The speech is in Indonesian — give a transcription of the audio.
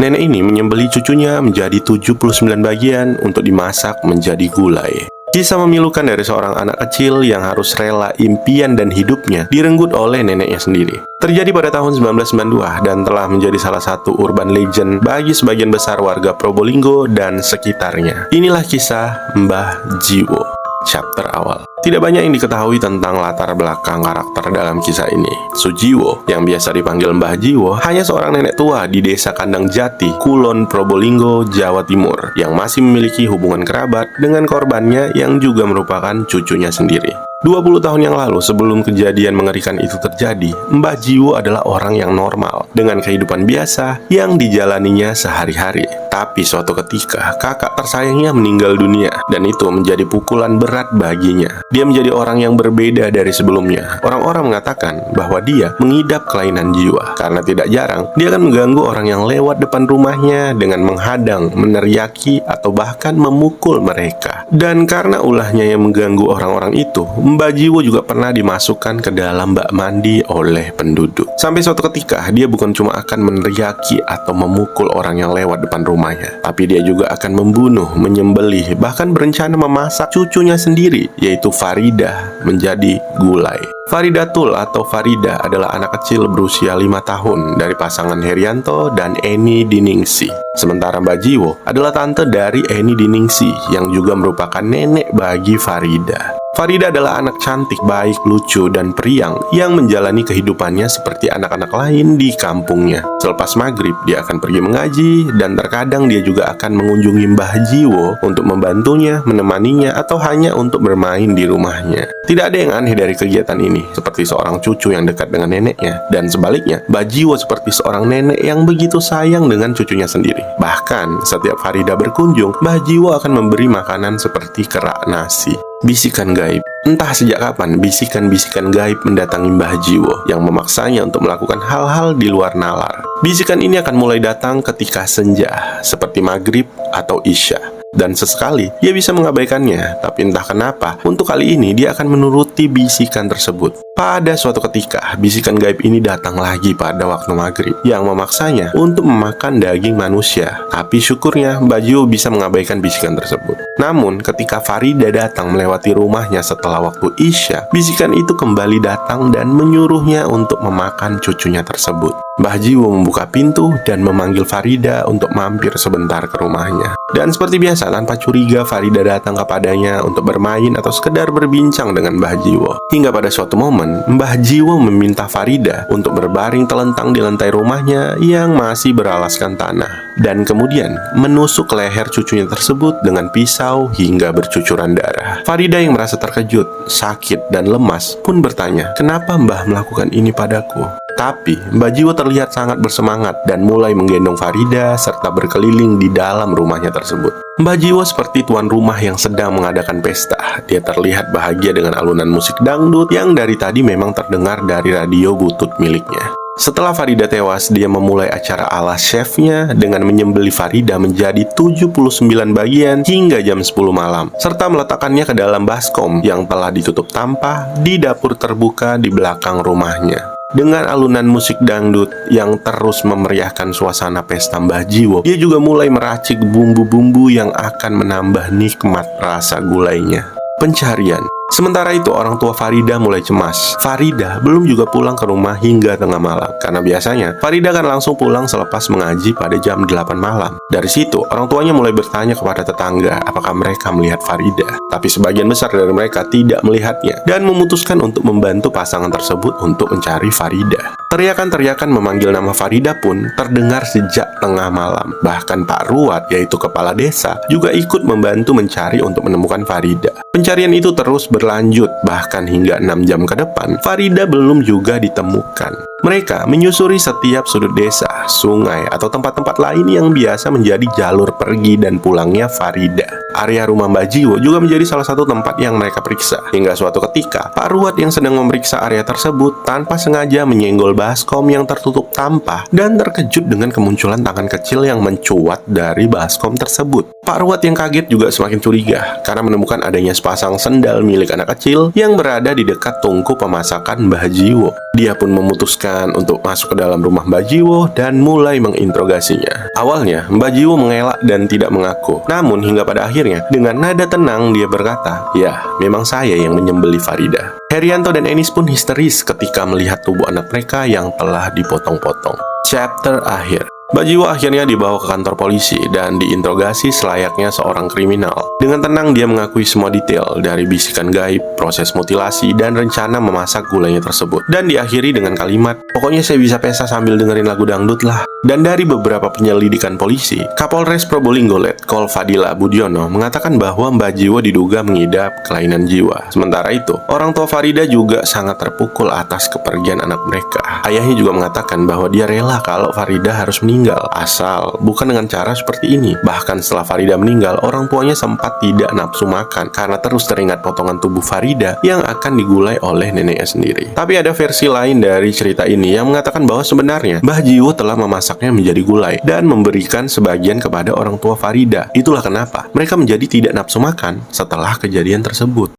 Nenek ini menyembelih cucunya menjadi 79 bagian untuk dimasak menjadi gulai. Kisah memilukan dari seorang anak kecil yang harus rela impian dan hidupnya direnggut oleh neneknya sendiri. Terjadi pada tahun 1992 dan telah menjadi salah satu urban legend bagi sebagian besar warga Probolinggo dan sekitarnya. Inilah kisah Mbah Jiwo. Chapter awal. Tidak banyak yang diketahui tentang latar belakang karakter dalam kisah ini. Sujiwo, yang biasa dipanggil Mbah Jiwo, hanya seorang nenek tua di desa Kandang Jati, Kulon, Probolinggo, Jawa Timur, yang masih memiliki hubungan kerabat dengan korbannya yang juga merupakan cucunya sendiri. 20 tahun yang lalu sebelum kejadian mengerikan itu terjadi, Mbah Jiwo adalah orang yang normal dengan kehidupan biasa yang dijalaninya sehari-hari. Tapi suatu ketika kakak tersayangnya meninggal dunia dan itu menjadi pukulan berat baginya. Dia menjadi orang yang berbeda dari sebelumnya. Orang-orang mengatakan bahwa dia mengidap kelainan jiwa karena tidak jarang dia akan mengganggu orang yang lewat depan rumahnya dengan menghadang, meneriaki atau bahkan memukul mereka. Dan karena ulahnya yang mengganggu orang-orang itu, Mbah Jiwo juga pernah dimasukkan ke dalam bak mandi oleh penduduk. Sampai suatu ketika, dia bukan cuma akan meneriaki atau memukul orang yang lewat depan rumahnya, tapi dia juga akan membunuh, menyembelih, bahkan berencana memasak cucunya sendiri, yaitu Farida, menjadi gulai. Faridatul atau Farida adalah anak kecil berusia 5 tahun dari pasangan Herianto dan Eni Diningsi. Sementara Mbah Jiwo adalah tante dari Eni Diningsi yang juga merupakan nenek bagi Farida. Farida adalah anak cantik, baik, lucu, dan periang yang menjalani kehidupannya seperti anak-anak lain di kampungnya. Selepas maghrib, dia akan pergi mengaji, dan terkadang dia juga akan mengunjungi Mbah Jiwo untuk membantunya, menemaninya, atau hanya untuk bermain di rumahnya. Tidak ada yang aneh dari kegiatan ini, seperti seorang cucu yang dekat dengan neneknya, dan sebaliknya, Mbah Jiwo seperti seorang nenek yang begitu sayang dengan cucunya sendiri. Bahkan, setiap Farida berkunjung, Mbah Jiwo akan memberi makanan seperti kerak nasi. Bisikan gaib. Entah sejak kapan bisikan-bisikan gaib mendatangi Mbah Jiwo yang memaksanya untuk melakukan hal-hal di luar nalar. Bisikan ini akan mulai datang ketika senja, seperti maghrib atau isya. Dan sesekali dia bisa mengabaikannya, tapi entah kenapa untuk kali ini dia akan menuruti bisikan tersebut. Pada suatu ketika, bisikan gaib ini datang lagi pada waktu maghrib yang memaksanya untuk memakan daging manusia. Tapi syukurnya Mbah Jiwo bisa mengabaikan bisikan tersebut. Namun ketika Farida datang melewati rumahnya setelah waktu isya, bisikan itu kembali datang dan menyuruhnya untuk memakan cucunya tersebut. Mbah Jiwo membuka pintu dan memanggil Farida untuk mampir sebentar ke rumahnya. Dan seperti biasa, tanpa curiga Farida datang kepadanya untuk bermain atau sekedar berbincang dengan Mbah Jiwo. Hingga pada suatu momen, Mbah Jiwo meminta Farida untuk berbaring telentang di lantai rumahnya yang masih beralaskan tanah, dan kemudian menusuk leher cucunya tersebut dengan pisau hingga bercucuran darah. Farida yang merasa terkejut, sakit, dan lemas pun bertanya, "Kenapa Mbah melakukan ini padaku?" Tapi Mbah Jiwo terlihat sangat bersemangat dan mulai menggendong Farida serta berkeliling di dalam rumahnya tersebut. Mbah Jiwo seperti tuan rumah yang sedang mengadakan pesta. Dia terlihat bahagia dengan alunan musik dangdut yang dari tadi memang terdengar dari radio butut miliknya. Setelah Farida tewas, dia memulai acara ala chefnya dengan menyembelih Farida menjadi 79 bagian hingga jam 10 malam, serta meletakkannya ke dalam baskom yang telah ditutup tampah di dapur terbuka di belakang rumahnya. Dengan alunan musik dangdut yang terus memeriahkan suasana pesta Mbah Jiwo, dia juga mulai meracik bumbu-bumbu yang akan menambah nikmat rasa gulainya. Pencarian. Sementara itu, orang tua Farida mulai cemas. Farida belum juga pulang ke rumah hingga tengah malam, karena biasanya Farida akan langsung pulang selepas mengaji pada jam 8 malam. Dari situ, orang tuanya mulai bertanya kepada tetangga apakah mereka melihat Farida. Tapi sebagian besar dari mereka tidak melihatnya dan memutuskan untuk membantu pasangan tersebut untuk mencari Farida. Teriakan-teriakan memanggil nama Farida pun terdengar sejak tengah malam. Bahkan Pak Ruat, yaitu kepala desa, juga ikut membantu mencari untuk menemukan Farida. Pencarian itu terus berlanjut, bahkan hingga 6 jam ke depan, Farida belum juga ditemukan. Mereka menyusuri setiap sudut desa, sungai, atau tempat-tempat lain yang biasa menjadi jalur pergi dan pulangnya Farida. Area rumah Mbah Jiwo juga menjadi salah satu tempat yang mereka periksa. Hingga suatu ketika, Pak Ruat yang sedang memeriksa area tersebut tanpa sengaja menyenggol baskom yang tertutup tampah dan terkejut dengan kemunculan tangan kecil yang mencuat dari baskom tersebut. Pak Ruat yang kaget juga semakin curiga karena menemukan adanya sepasang sendal milik anak kecil yang berada di dekat tungku pemasakan Mbah Jiwo. Dia pun memutuskan memutuskan untuk masuk ke dalam rumah Mbah Jiwo dan mulai menginterogasinya. Awalnya, Mbah Jiwo mengelak dan tidak mengaku. Namun hingga pada akhirnya, dengan nada tenang dia berkata, "Ya, memang saya yang menyembelih Farida." Herianto dan Enis pun histeris ketika melihat tubuh anak mereka yang telah dipotong-potong. Chapter akhir. Mbah Jiwo akhirnya dibawa ke kantor polisi dan diinterogasi selayaknya seorang kriminal. Dengan tenang dia mengakui semua detail dari bisikan gaib, proses mutilasi, dan rencana memasak gulanya tersebut. Dan diakhiri dengan kalimat, "Pokoknya saya bisa pesta sambil dengerin lagu dangdut lah." Dan dari beberapa penyelidikan polisi, Kapolres Probolinggo Letkol Fadila Budiono mengatakan bahwa Mbah Jiwo diduga mengidap kelainan jiwa. Sementara itu, orang tua Farida juga sangat terpukul atas kepergian anak mereka. Ayahnya juga mengatakan bahwa dia rela kalau Farida harus meninggal, asal bukan dengan cara seperti ini. Bahkan setelah Farida meninggal, orang tuanya sempat tidak nafsu makan karena terus teringat potongan tubuh Farida yang akan digulai oleh neneknya sendiri. Tapi ada versi lain dari cerita ini yang mengatakan bahwa sebenarnya Mbah Jiwo telah memasaknya menjadi gulai dan memberikan sebagian kepada orang tua Farida. Itulah kenapa mereka menjadi tidak nafsu makan setelah kejadian tersebut.